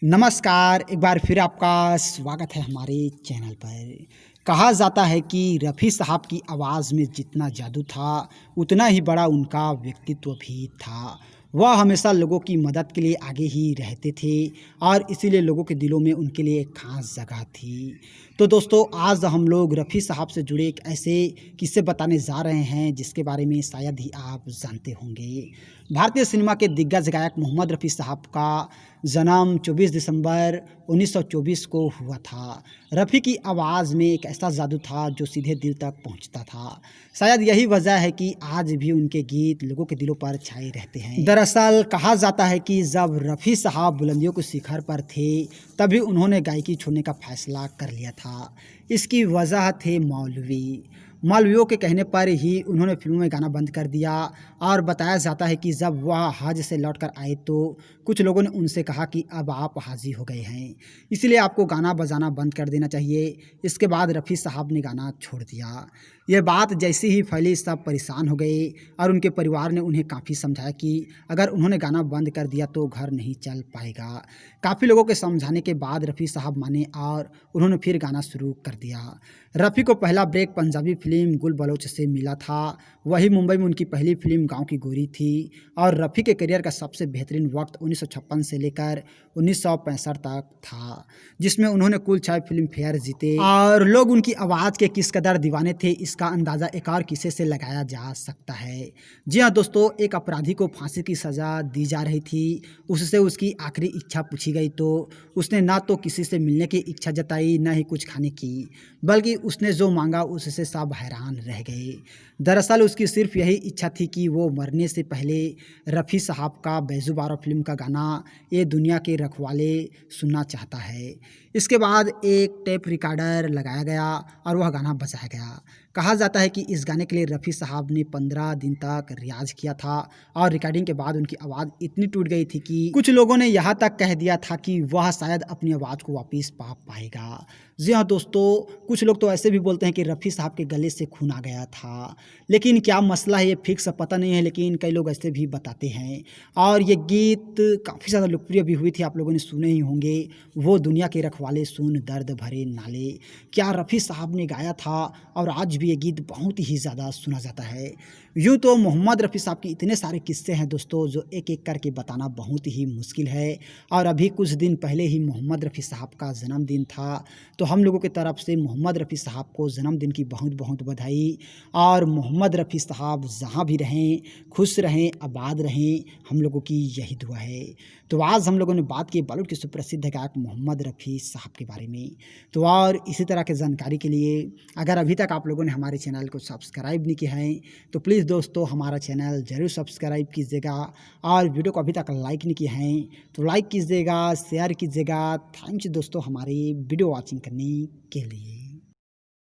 नमस्कार, एक बार फिर आपका स्वागत है हमारे चैनल पर। कहा जाता है कि रफ़ी साहब की आवाज़ में जितना जादू था, उतना ही बड़ा उनका व्यक्तित्व भी था। वह हमेशा लोगों की मदद के लिए आगे ही रहते थे और इसीलिए लोगों के दिलों में उनके लिए एक ख़ास जगह थी। तो दोस्तों, आज हम लोग रफ़ी साहब से जुड़े एक ऐसे किस्से बताने जा रहे हैं जिसके बारे में शायद ही आप जानते होंगे। भारतीय सिनेमा के दिग्गज गायक मोहम्मद रफ़ी साहब का जन्म 24 दिसंबर 1924 को हुआ था। रफ़ी की आवाज़ में एक ऐसा जादू था जो सीधे दिल तक पहुंचता था। शायद यही वजह है कि आज भी उनके गीत लोगों के दिलों पर छाए रहते हैं। दरअसल कहा जाता है कि जब रफ़ी साहब बुलंदियों के शिखर पर थे, तभी उन्होंने गायकी छोड़ने का फैसला कर लिया था। इसकी वजह थे मौलवियों के कहने पर ही उन्होंने फिल्मों में गाना बंद कर दिया। और बताया जाता है कि जब वह हज से लौटकर आए तो कुछ लोगों ने उनसे कहा कि अब आप हाजी हो गए हैं, इसलिए आपको गाना बजाना बंद कर देना चाहिए। इसके बाद रफ़ी साहब ने गाना छोड़ दिया। यह बात जैसे ही फैली, सब परेशान हो गए और उनके परिवार ने उन्हें काफ़ी समझाया कि अगर उन्होंने गाना बंद कर दिया तो घर नहीं चल पाएगा। काफ़ी लोगों के समझाने के बाद रफ़ी साहब माने और उन्होंने फिर गाना शुरू कर दिया। रफ़ी को पहला ब्रेक पंजाबी फिल्म गुल बलोच से मिला था। वही मुंबई में उनकी पहली फिल्म गाँव की गोरी थी और रफ़ी के करियर का सबसे बेहतरीन वक्त 1956 से लेकर 1965 तक था, जिसमें उन्होंने कुल 6 फिल्म फेयर जीते। और लोग उनकी आवाज़ के किस कदर दीवाने थे, इसका अंदाज़ा एक और किस्से से लगाया जा सकता है। जी हाँ दोस्तों, एक अपराधी को फांसी की सज़ा दी जा रही थी। उससे उसकी आखिरी इच्छा पूछी गई तो उसने ना तो किसी से मिलने की इच्छा जताई, ना ही कुछ खाने की, बल्कि उसने जो मांगा उससे सब हैरान रह गए। दरअसल उसकी सिर्फ यही इच्छा थी कि वो मरने से पहले रफ़ी साहब का बैजुबारा फिल्म का गाना ये दुनिया के रखवाले सुनना चाहता है। इसके बाद एक टेप रिकॉर्डर लगाया गया और वह गाना बजाया गया। कहा जाता है कि इस गाने के लिए रफ़ी साहब ने 15 दिन तक रियाज किया था और रिकॉर्डिंग के बाद उनकी आवाज़ इतनी टूट गई थी कि कुछ लोगों ने यहाँ तक कह दिया था कि वह शायद अपनी आवाज़ को वापस पा पाएगा। जी हाँ दोस्तों, कुछ लोग तो ऐसे भी बोलते हैं कि रफ़ी साहब के गले से खून आ गया था, लेकिन क्या मसला है ये फिक्स पता नहीं है, लेकिन कई लोग ऐसे भी बताते हैं। और ये गीत काफ़ी ज़्यादा लोकप्रिय भी हुई थी, आप लोगों ने सुने ही होंगे, वो दुनिया के रखवाले सुन दर्द भरे नाले। क्या रफ़ी साहब ने गाया था और आज भी ये गीत बहुत ही ज़्यादा सुना जाता है। यूँ तो मोहम्मद रफ़ी साहब के इतने सारे किस्से हैं दोस्तों, जो एक एक करके बताना बहुत ही मुश्किल है। और अभी कुछ दिन पहले ही मोहम्मद रफ़ी साहब का जन्मदिन था, तो हम लोगों की तरफ से मोहम्मद रफ़ी साहब को जन्मदिन की बहुत बहुत बधाई। और मोहम्मद रफ़ी साहब जहाँ भी रहें, खुश रहें, आबाद रहें, हम लोगों की यही दुआ है। तो आज हम लोगों ने बात की बॉलीवुड के सुप्रसिद्ध गायक मोहम्मद रफ़ी साहब के बारे में। तो और इसी तरह की जानकारी के लिए अगर अभी तक आप लोगों ने हमारे चैनल को सब्सक्राइब नहीं किया है तो प्लीज़ दोस्तों हमारा चैनल ज़रूर सब्सक्राइब कीजिएगा। और वीडियो को अभी तक लाइक नहीं किया है तो लाइक कीजिएगा, शेयर कीजिएगा। थैंक्स दोस्तों हमारी वीडियो वॉचिंग करने के लिए।